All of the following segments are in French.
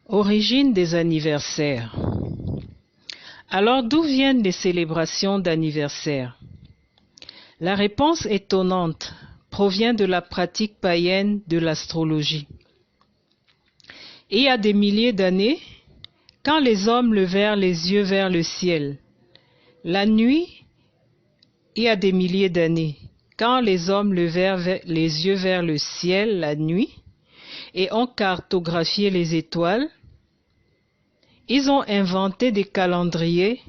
Origine des anniversaires. Alors d'où viennent les célébrations d'anniversaire? La réponse étonnante provient de la pratique païenne de l'astrologie. Il y a des milliers d'années, quand les hommes levèrent les yeux vers le ciel, la nuit, il y a des milliers d'années, quand les hommes levèrent les yeux vers le ciel la nuit et ont cartographié les étoiles, ils ont inventé des calendriers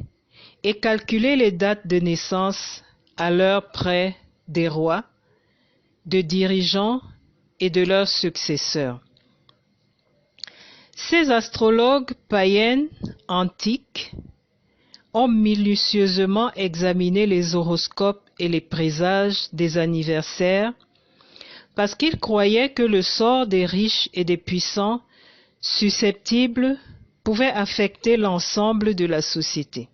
et calculé les dates de naissance à l'heure près des rois, de dirigeants et de leurs successeurs. Ces astrologues païens antiques ont minutieusement examiné les horoscopes et les présages des anniversaires parce qu'ils croyaient que le sort des riches et des puissants susceptibles pouvait affecter l'ensemble de la société.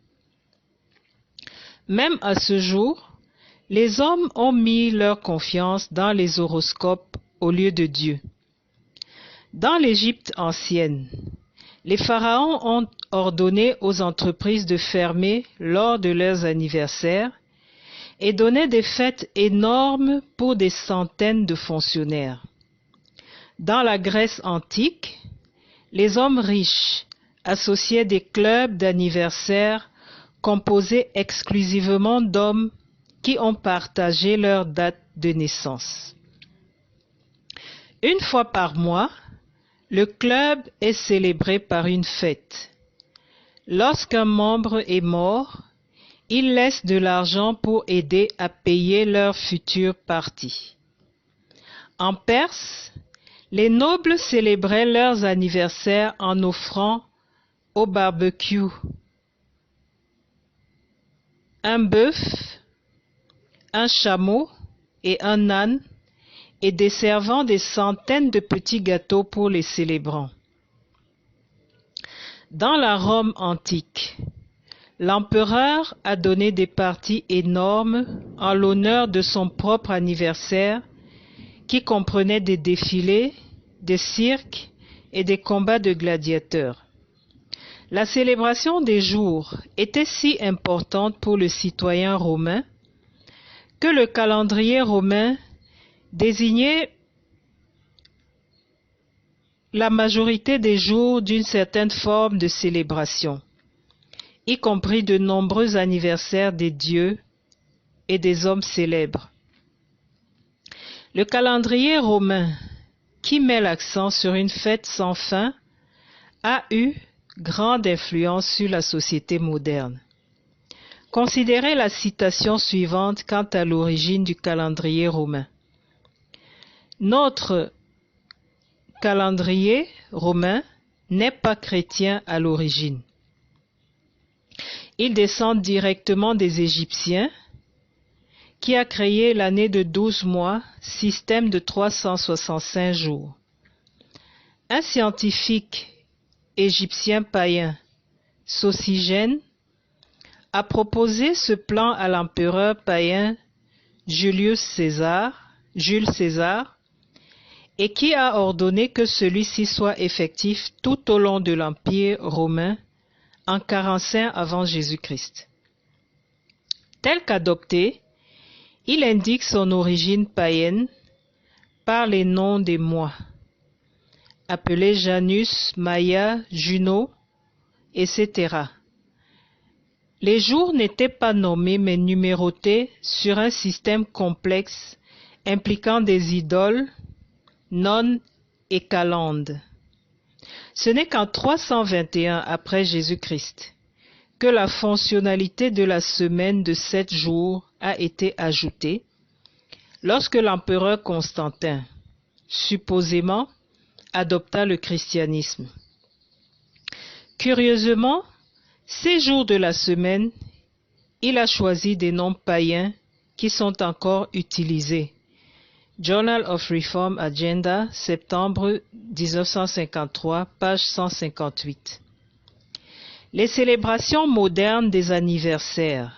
Même à ce jour, les hommes ont mis leur confiance dans les horoscopes au lieu de Dieu. Dans l'Égypte ancienne, les pharaons ont ordonné aux entreprises de fermer lors de leurs anniversaires et donnaient des fêtes énormes pour des centaines de fonctionnaires. Dans la Grèce antique, les hommes riches associaient des clubs d'anniversaire composés exclusivement d'hommes qui ont partagé leur date de naissance. Une fois par mois, le club est célébré par une fête. Lorsqu'un membre est mort, il laisse de l'argent pour aider à payer leur future partie. En Perse, les nobles célébraient leurs anniversaires en offrant au barbecue un bœuf, un chameau et un âne, et desservant des centaines de petits gâteaux pour les célébrants. Dans la Rome antique, l'empereur a donné des parties énormes en l'honneur de son propre anniversaire qui comprenaient des défilés, des cirques et des combats de gladiateurs. La célébration des jours était si importante pour le citoyen romain que le calendrier romain désignait la majorité des jours d'une certaine forme de célébration, y compris de nombreux anniversaires des dieux et des hommes célèbres. Le calendrier romain, qui met l'accent sur une fête sans fin, a eu grande influence sur la société moderne. Considérez la citation suivante quant à l'origine du calendrier romain. Notre calendrier romain n'est pas chrétien à l'origine. Il descend directement des Égyptiens, qui a créé l'année de 12 mois, système de 365 jours. Un scientifique égyptien païen, Sosygène, a proposé ce plan à l'empereur païen Jules César, et qui a ordonné que celui-ci soit effectif tout au long de l'Empire romain en 45 avant Jésus-Christ. Tel qu'adopté, il indique son origine païenne par les noms des mois, appelés Janus, Maia, Juno, etc. Les jours n'étaient pas nommés mais numérotés sur un système complexe impliquant des idoles, nonnes et calendes. Ce n'est qu'en 321 après Jésus-Christ que la fonctionnalité de la semaine de 7 jours a été ajoutée, lorsque l'empereur Constantin, supposément, adopta le christianisme. Curieusement, ces jours de la semaine, il a choisi des noms païens qui sont encore utilisés. Journal of Reform Agenda, septembre 1953, page 158. Les célébrations modernes des anniversaires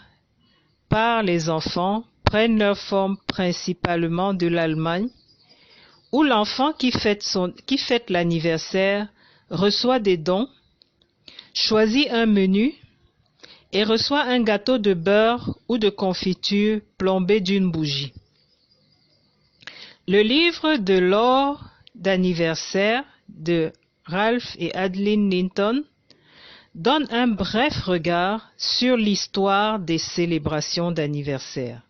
par les enfants prennent leur forme principalement de l'Allemagne, où l'enfant qui fête l'anniversaire reçoit des dons, choisit un menu et reçoit un gâteau de beurre ou de confiture plombé d'une bougie. Le livre de l'or d'anniversaire de Ralph et Adeline Linton donne un bref regard sur l'histoire des célébrations d'anniversaire.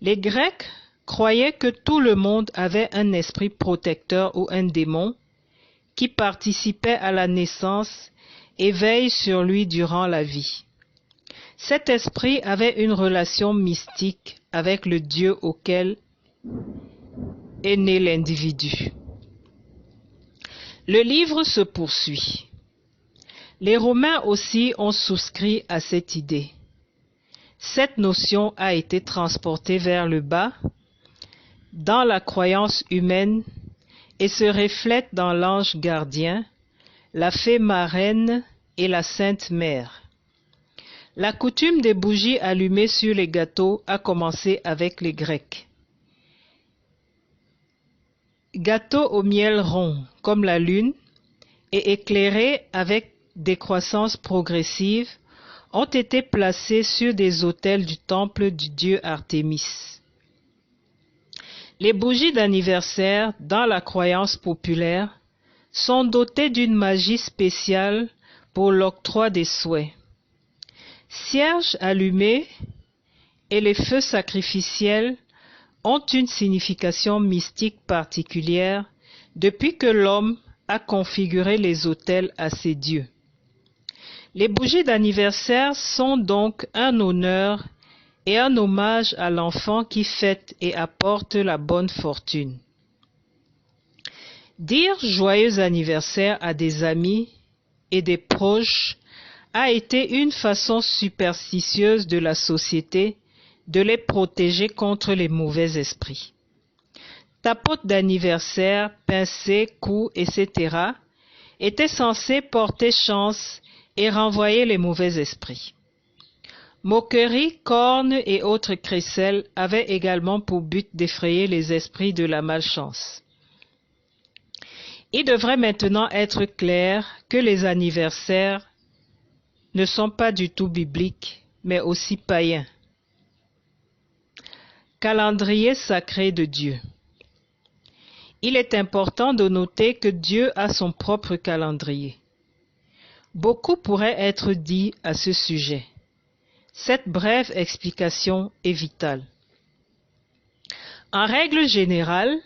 Les Grecs croyaient que tout le monde avait un esprit protecteur ou un démon qui participait à la naissance et veille sur lui durant la vie. Cet esprit avait une relation mystique avec le Dieu auquel est né l'individu. Le livre se poursuit. Les Romains aussi ont souscrit à cette idée. Cette notion a été transportée vers le bas, dans la croyance humaine, et se reflète dans l'ange gardien, la fée marraine et la Sainte Mère. La coutume des bougies allumées sur les gâteaux a commencé avec les Grecs. Gâteaux au miel rond, comme la lune, et éclairés avec décroissance progressive, ont été placés sur des autels du temple du dieu Artémis. Les bougies d'anniversaire, dans la croyance populaire, sont dotées d'une magie spéciale pour l'octroi des souhaits. Cierges allumés et les feux sacrificiels ont une signification mystique particulière depuis que l'homme a configuré les autels à ses dieux. Les bougies d'anniversaire sont donc un honneur et un hommage à l'enfant qui fête et apporte la bonne fortune. Dire joyeux anniversaire à des amis et des proches a été une façon superstitieuse de la société de les protéger contre les mauvais esprits. Tapotes d'anniversaire, pincées, coups, etc. étaient censés porter chance et renvoyer les mauvais esprits. Moqueries, cornes et autres crécelles avaient également pour but d'effrayer les esprits de la malchance. Il devrait maintenant être clair que les anniversaires ne sont pas du tout bibliques, mais aussi païens. Calendrier sacré de Dieu. Il est important de noter que Dieu a son propre calendrier. Beaucoup pourrait être dit à ce sujet. Cette brève explication est vitale. En règle générale,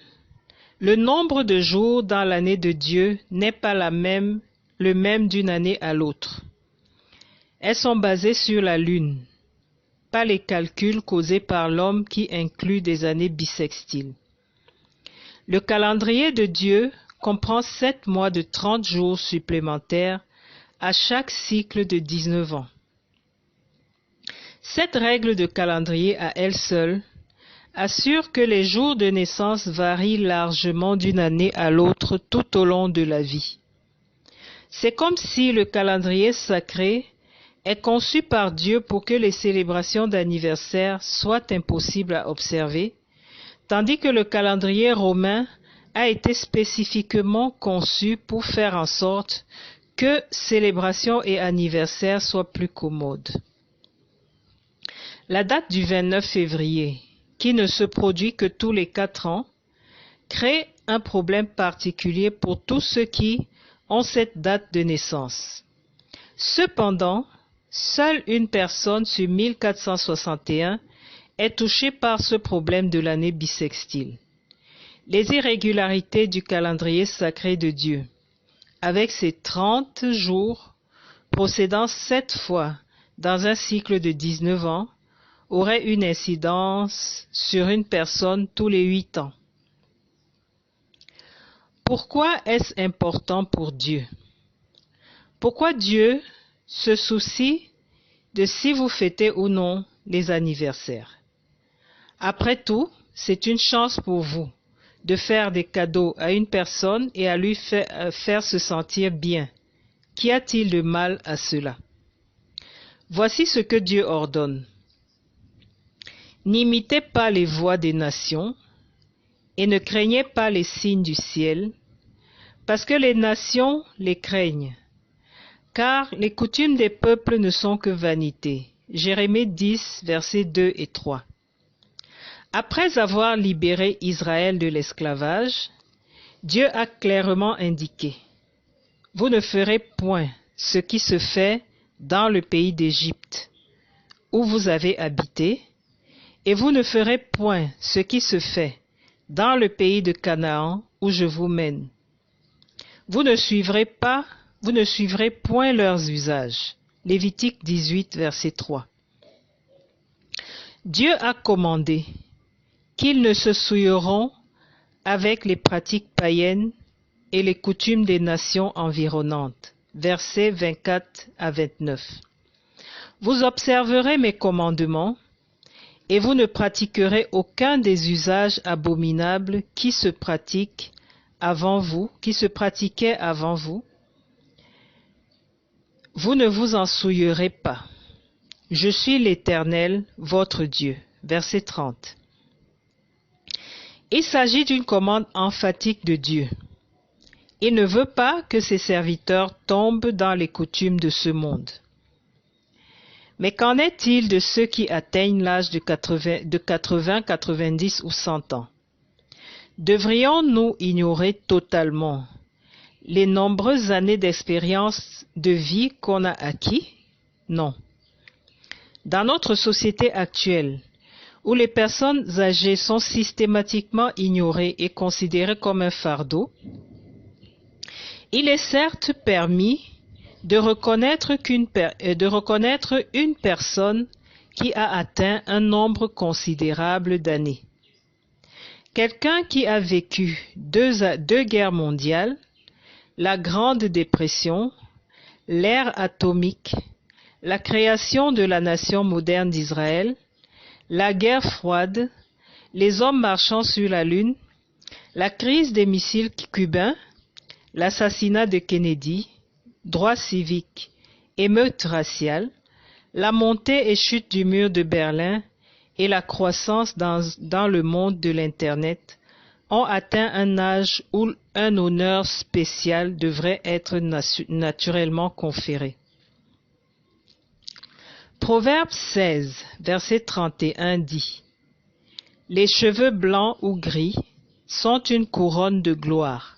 le nombre de jours dans l'année de Dieu n'est pas le même d'une année à l'autre. Elles sont basées sur la lune, pas les calculs causés par l'homme qui incluent des années bissextiles. Le calendrier de Dieu comprend 7 mois de 30 jours supplémentaires à chaque cycle de 19 ans. Cette règle de calendrier à elle seule assure que les jours de naissance varient largement d'une année à l'autre tout au long de la vie. C'est comme si le calendrier sacré est conçu par Dieu pour que les célébrations d'anniversaire soient impossibles à observer, tandis que le calendrier romain a été spécifiquement conçu pour faire en sorte que célébrations et anniversaires soient plus commodes. La date du 29 février, qui ne se produit que tous les 4 ans, crée un problème particulier pour tous ceux qui ont cette date de naissance. Cependant, seule une personne sur 1461 est touchée par ce problème de l'année bissextile. Les irrégularités du calendrier sacré de Dieu, avec ses 30 jours procédant 7 fois dans un cycle de 19 ans, auraient une incidence sur une personne tous les 8 ans. Pourquoi est-ce important pour Dieu? Pourquoi Dieu se soucie de si vous fêtez ou non les anniversaires? Après tout, c'est une chance pour vous de faire des cadeaux à une personne et à lui faire se sentir bien. Qu'y a-t-il de mal à cela? Voici ce que Dieu ordonne. N'imitez pas les voies des nations et ne craignez pas les signes du ciel, parce que les nations les craignent, car les coutumes des peuples ne sont que vanité. Jérémie 10, versets 2 et 3. Après avoir libéré Israël de l'esclavage, Dieu a clairement indiqué: vous ne ferez point ce qui se fait dans le pays d'Égypte, où vous avez habité, et vous ne ferez point ce qui se fait dans le pays de Canaan, où je vous mène. Vous ne suivrez point leurs usages. Lévitique 18, verset 3. Dieu a commandé qu'ils ne se souilleront avec les pratiques païennes et les coutumes des nations environnantes. Versets 24 à 29. Vous observerez mes commandements, et vous ne pratiquerez aucun des usages abominables qui se pratiquaient avant vous. Vous ne vous en souillerez pas. Je suis l'Éternel, votre Dieu. Verset 30. Il s'agit d'une commande emphatique de Dieu. Il ne veut pas que ses serviteurs tombent dans les coutumes de ce monde. Mais qu'en est-il de ceux qui atteignent l'âge de 80, 90 ou 100 ans? Devrions-nous ignorer totalement les nombreuses années d'expérience de vie qu'on a acquis? Non. Dans notre société actuelle, où les personnes âgées sont systématiquement ignorées et considérées comme un fardeau, il est certes permis de reconnaître une personne qui a atteint un nombre considérable d'années. Quelqu'un qui a vécu deux guerres mondiales, la Grande Dépression, l'ère atomique, la création de la nation moderne d'Israël, la guerre froide, les hommes marchant sur la Lune, la crise des missiles cubains, l'assassinat de Kennedy, droits civiques, émeutes raciales, la montée et chute du mur de Berlin et la croissance dans le monde de l'Internet ont atteint un âge où un honneur spécial devrait être naturellement conféré. Proverbe 16, verset 31 dit: les cheveux blancs ou gris sont une couronne de gloire,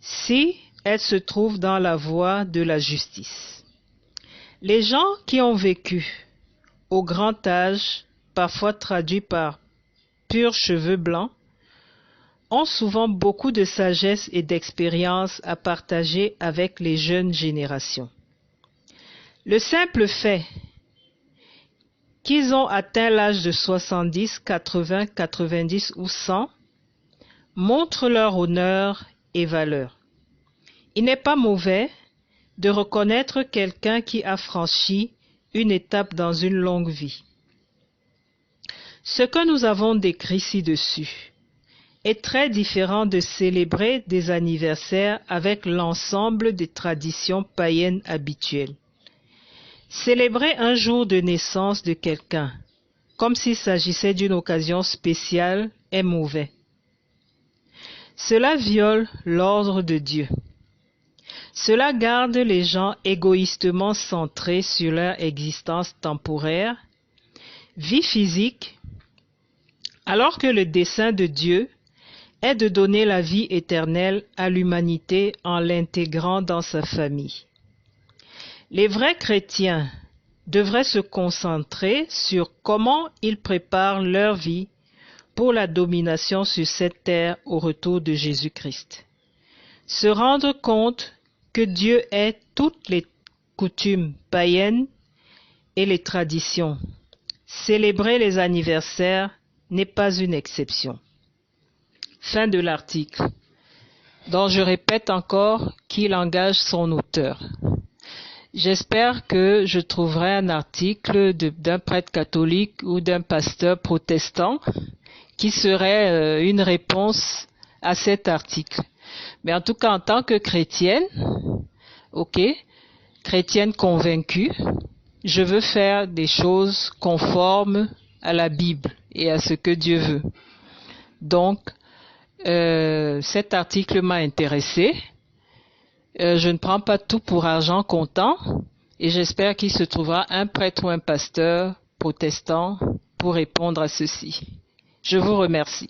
si elle se trouve dans la voie de la justice. Les gens qui ont vécu au grand âge, parfois traduit par purs cheveux blancs, ont souvent beaucoup de sagesse et d'expérience à partager avec les jeunes générations. Le simple fait qu'ils ont atteint l'âge de 70, 80, 90 ou 100 montre leur honneur et valeur. Il n'est pas mauvais de reconnaître quelqu'un qui a franchi une étape dans une longue vie. Ce que nous avons décrit ci-dessus est très différent de célébrer des anniversaires avec l'ensemble des traditions païennes habituelles. Célébrer un jour de naissance de quelqu'un, comme s'il s'agissait d'une occasion spéciale, est mauvais. Cela viole l'ordre de Dieu. Cela garde les gens égoïstement centrés sur leur existence temporaire, vie physique, alors que le dessein de Dieu est de donner la vie éternelle à l'humanité en l'intégrant dans sa famille. Les vrais chrétiens devraient se concentrer sur comment ils préparent leur vie pour la domination sur cette terre au retour de Jésus-Christ. Se rendre compte que Dieu est toutes les coutumes païennes et les traditions. Célébrer les anniversaires n'est pas une exception. Fin de l'article, dont je répète encore qu'il engage son auteur. J'espère que je trouverai un article d'un prêtre catholique ou d'un pasteur protestant qui serait une réponse à cet article. Mais en tout cas, en tant que chrétienne, chrétienne convaincue, je veux faire des choses conformes à la Bible et à ce que Dieu veut. Donc, Cet article m'a intéressé. Je ne prends pas tout pour argent comptant et j'espère qu'il se trouvera un prêtre ou un pasteur protestant pour répondre à ceci. Je vous remercie.